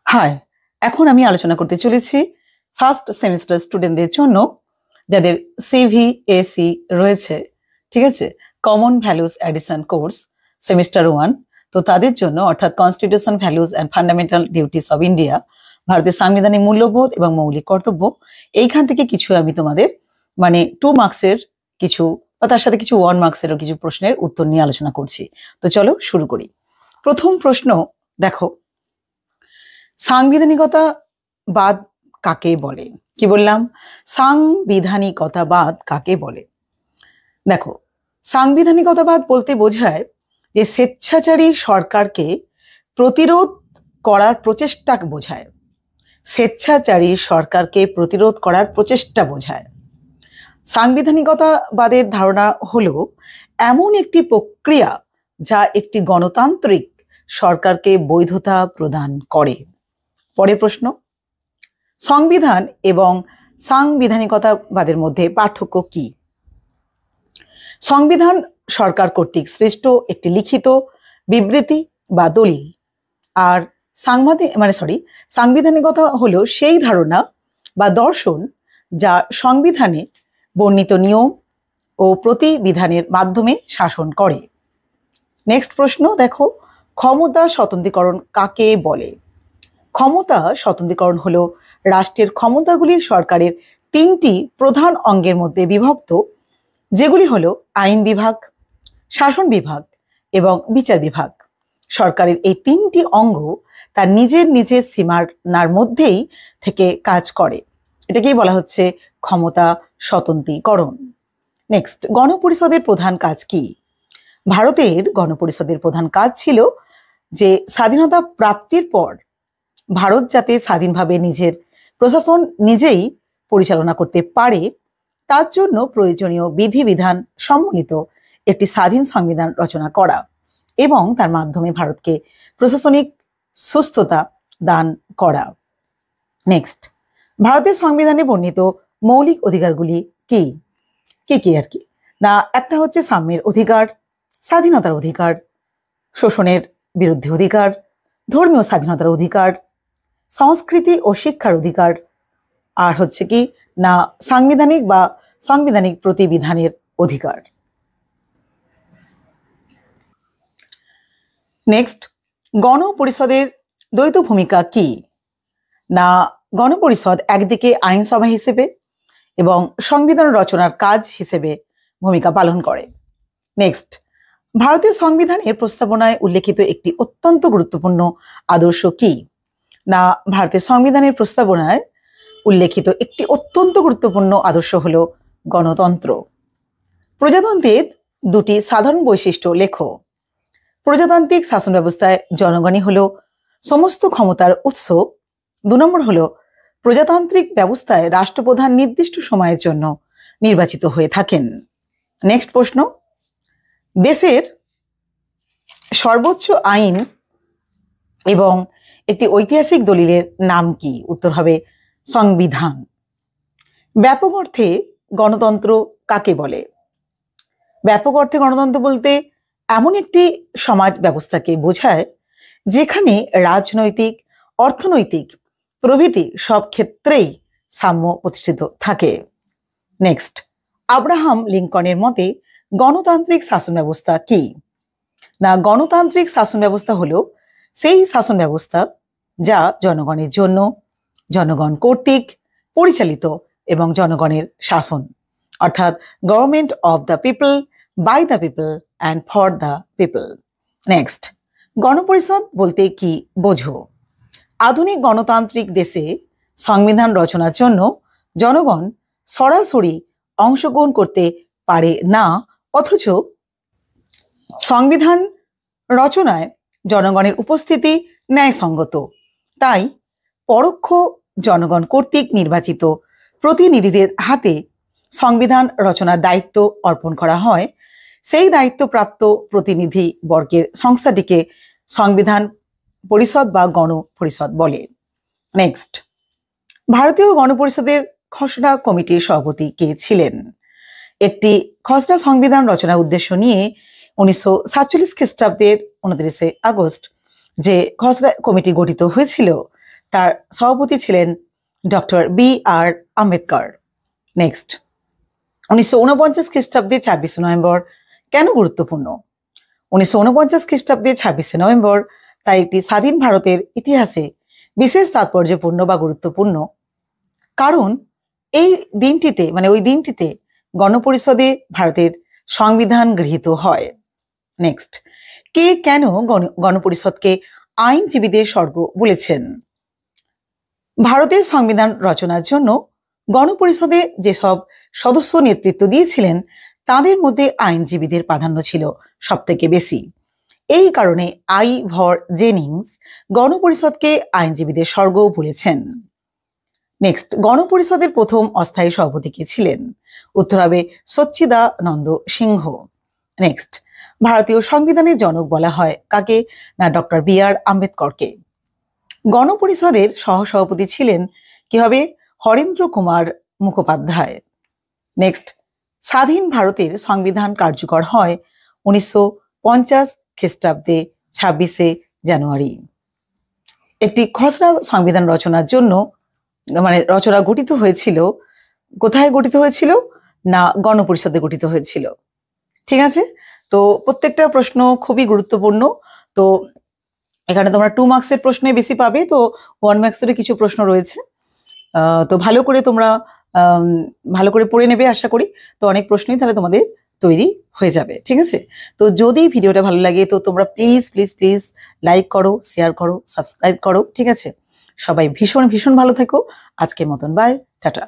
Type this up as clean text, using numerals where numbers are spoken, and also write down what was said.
High, এখন আমি আলোচনা করতে চলেছি ফার্স্ট সেমিস্টার স্টুডেন্টদের জন্য যাদের সিভি এসি রয়েছে, ঠিক আছে, common values addition course semester 1। তো তাদের জন্য অর্থাৎ constitution values and fundamental duties of India, ভারতের সাংবিধানিক মূল্যবোধ এবং মৌলিক কর্তব্য, এইখান থেকে কিছু আমি তোমাদের 2 মার্কসের কিছু বা তার সাথে কিছু 1 মার্কসেরও কিছু প্রশ্নের উত্তর নিয়ে আলোচনা করছি। তো চলো শুরু করি। প্রথম প্রশ্ন দেখো, সাংবিধানিকতাবাদ কাকে বলে? কি বললাম? সাংবিধানিকতাবাদ কাকে বলে? দেখো, সাংবিধানিকতাবাদ বলতে বোঝায় যে স্বেচ্ছাচারী সরকারকে প্রতিরোধ করার প্রচেষ্টা বোঝায়। স্বেচ্ছাচারী সরকারকে প্রতিরোধ করার প্রচেষ্টা বোঝায়। সাংবিধানিকতাবাদের ধারণা হলো এমন একটি প্রক্রিয়া যা একটি গণতান্ত্রিক সরকারকে বৈধতা প্রদান করে। পরের প্রশ্ন, সংবিধান এবং সাংবিধানিকতাবাদের মধ্যে পার্থক্য কি? সংবিধান সরকার কর্তৃক সৃষ্ট একটি লিখিত বিবৃতি বা দলিল, আর সাংবিধানিকতা হলো সেই ধারণা বা দর্শন যা সংবিধানে বর্ণিত নিয়ম ও প্রতিবিধানের মাধ্যমে শাসন করে। নেক্সট প্রশ্ন দেখো, ক্ষমতা স্বতন্ত্রীকরণ কাকে বলে? ক্ষমতা স্বতন্ত্রীকরণ হলো রাষ্ট্রের ক্ষমতাগুলি সরকারের 3টি প্রধান অঙ্গের মধ্যে বিভক্ত, যেগুলি হলো আইন বিভাগ, শাসন বিভাগ এবং বিচার বিভাগ। সরকারের এই 3টি অঙ্গ তার নিজের সীমানার মধ্যেই থেকে কাজ করে। এটাকেই বলা হচ্ছে ক্ষমতা স্বতন্ত্রীকরণ। নেক্সট, গণপরিষদের প্রধান কাজ কি? ভারতের গণপরিষদের প্রধান কাজ ছিল যে স্বাধীনতা প্রাপ্তির পর ভারত যাতে স্বাধীনভাবে নিজের প্রশাসন নিজেই পরিচালনা করতে পারে, তার জন্য প্রয়োজনীয় বিধিবিধান সম্মিলিত একটি স্বাধীন সংবিধান রচনা করা এবং তার মাধ্যমে ভারতকে প্রশাসনিক সুস্থতা দান করা। নেক্সট, ভারতের সংবিধানে বর্ণিত মৌলিক অধিকারগুলি কি কি আর কি না? একটা হচ্ছে সাম্যের অধিকার, স্বাধীনতার অধিকার, শোষণের বিরুদ্ধে অধিকার, ধর্মীয় স্বাধীনতার অধিকার, সংস্কৃতি ও শিক্ষার অধিকার, আর হচ্ছে কি না সাংবিধানিক প্রতিবিধানের অধিকার। নেক্সট, গণপরিষদের দ্বৈত ভূমিকা কি? না, গণপরিষদ একদিকে আইনসভা হিসেবে এবং সংবিধান রচনার কাজ হিসেবে ভূমিকা পালন করে। নেক্সট, ভারতীয় সংবিধানের প্রস্তাবনায় উল্লেখিত একটি অত্যন্ত গুরুত্বপূর্ণ আদর্শ কি? না, ভারতের সংবিধানের প্রস্তাবনায় উল্লেখিত একটি অত্যন্ত গুরুত্বপূর্ণ আদর্শ হলো গণতন্ত্র। প্রজাতন্ত্রের 2টি সাধারণ বৈশিষ্ট্য লেখো। প্রজাতান্ত্রিক শাসন ব্যবস্থায় জনগণই হলো সমস্ত ক্ষমতার উৎস। 2 নম্বর হলো প্রজাতান্ত্রিক ব্যবস্থায় রাষ্ট্রপ্রধান নির্দিষ্ট সময়ের জন্য নির্বাচিত হয়ে থাকেন। নেক্সট প্রশ্ন, দেশের সর্বোচ্চ আইন এবং একটি ঐতিহাসিক দলিলের নাম কি? উত্তর হবে সংবিধান। ব্যাপক অর্থে গণতন্ত্র কাকে বলে? ব্যাপক অর্থে গণতন্ত্র বলতে এমন একটি সমাজ ব্যবস্থাকে বোঝায় যেখানে রাজনৈতিক, অর্থনৈতিক প্রভৃতি সব ক্ষেত্রেই সাম্য প্রতিষ্ঠিত থাকে। নেক্সট, আব্রাহাম লিঙ্কনের মতে গণতান্ত্রিক শাসন ব্যবস্থা কি? না, গণতান্ত্রিক শাসন ব্যবস্থা হলো সেই শাসন ব্যবস্থা যা জনগণের জন্য, জনগণ কর্তৃক পরিচালিত এবং জনগণের শাসন, অর্থাৎ government of the people, by the people and for the people. Next, গণপরিষদ বলতে কি বোঝো? আধুনিক গণতান্ত্রিক দেশে সংবিধান রচনার জন্য জনগণ সরাসরি অংশগ্রহণ করতে পারে না, অথচ সংবিধান রচনায় জনগণের উপস্থিতি ন্যায়সঙ্গত। তাই পরোক্ষ জনগণ কর্তৃক নির্বাচিত প্রতিনিধিদের হাতে সংবিধান রচনার দায়িত্ব অর্পণ করা হয়। সেই দায়িত্বপ্রাপ্ত প্রতিনিধি বর্গের সংস্থাটিকে সংবিধান পরিষদ বা গণপরিষদ বলে। নেক্সট, ভারতীয় গণপরিষদের খসড়া কমিটির সভাপতি কে ছিলেন? একটি খসড়া সংবিধান রচনার উদ্দেশ্য নিয়ে 1947 খ্রিস্টাব্দের 29 আগস্ট যে খসড়া কমিটি গঠিত হয়েছিল তার সভাপতি ছিলেন ডক্টর B.R. আম্বেদকর। নেক্সট, 1949 খ্রিস্টাব্দে 26শে নভেম্বর কেন গুরুত্বপূর্ণ? 1949 খ্রিস্টাব্দে 26শে নভেম্বর তাই একটি স্বাধীন ভারতের ইতিহাসে বিশেষ তাৎপর্যপূর্ণ বা গুরুত্বপূর্ণ, কারণ এই দিনটিতে ওই দিনটিতে গণপরিষদে ভারতের সংবিধান গৃহীত হয়। নেক্সট, কে কেন গণপরিষদকে আইনজীবীদের স্বর্গ বলেছেন? ভারতের সংবিধান রচনার জন্য গণপরিষদে যেসব সদস্য নেতৃত্ব দিয়েছিলেন তাদের মধ্যে আইনজীবীদের প্রাধান্য ছিল সব থেকে বেশি। এই কারণে আইভর জেনিংস গণপরিষদকে আইনজীবীদের স্বর্গ বলেছেন। নেক্সট, গণপরিষদের প্রথম অস্থায়ী সভাপতি কে ছিলেন? উত্তর হবে সচ্চিদানন্দ সিংহ। নেক্সট, ভারতীয় সংবিধানের জনক বলা হয় কাকে? না, ডক্টর B.R. আম্বেদকরকে। গণপরিষদের সহসভাপতি ছিলেন কি হবে? হরেন্দ্র কুমার মুখোপাধ্যায়। নেক্সট, স্বাধীন ভারতের সংবিধান কার্যকর হয় 1950 খ্রিস্টাব্দে 26শে জানুয়ারি। একটি খসড়া সংবিধান রচনার জন্য রচনা গঠিত হয়েছিল, কোথায় গঠিত হয়েছিল? না, গণপরিষদে গঠিত হয়েছিল। ঠিক আছে, তো প্রত্যেকটা প্রশ্ন খুবই গুরুত্বপূর্ণ। তো এখানে তোমরা 2 মার্কসের প্রশ্নে বেশি পাবে, তো 1 মার্কসের কিছু প্রশ্ন রয়েছে। তো ভালো করে তোমরা ভালো করে পড়ে নেবে আশা করি। তো অনেক প্রশ্নই তাহলে তোমাদের তৈরি হয়ে যাবে। ঠিক আছে, তো যদি ভিডিওটা ভালো লাগে তো তোমরা প্লিজ প্লিজ প্লিজ লাইক করো, শেয়ার করো, সাবস্ক্রাইব করো। ঠিক আছে, সবাই ভীষণ ভীষণ ভালো থেকো। আজকের মতন বাই, টাটা।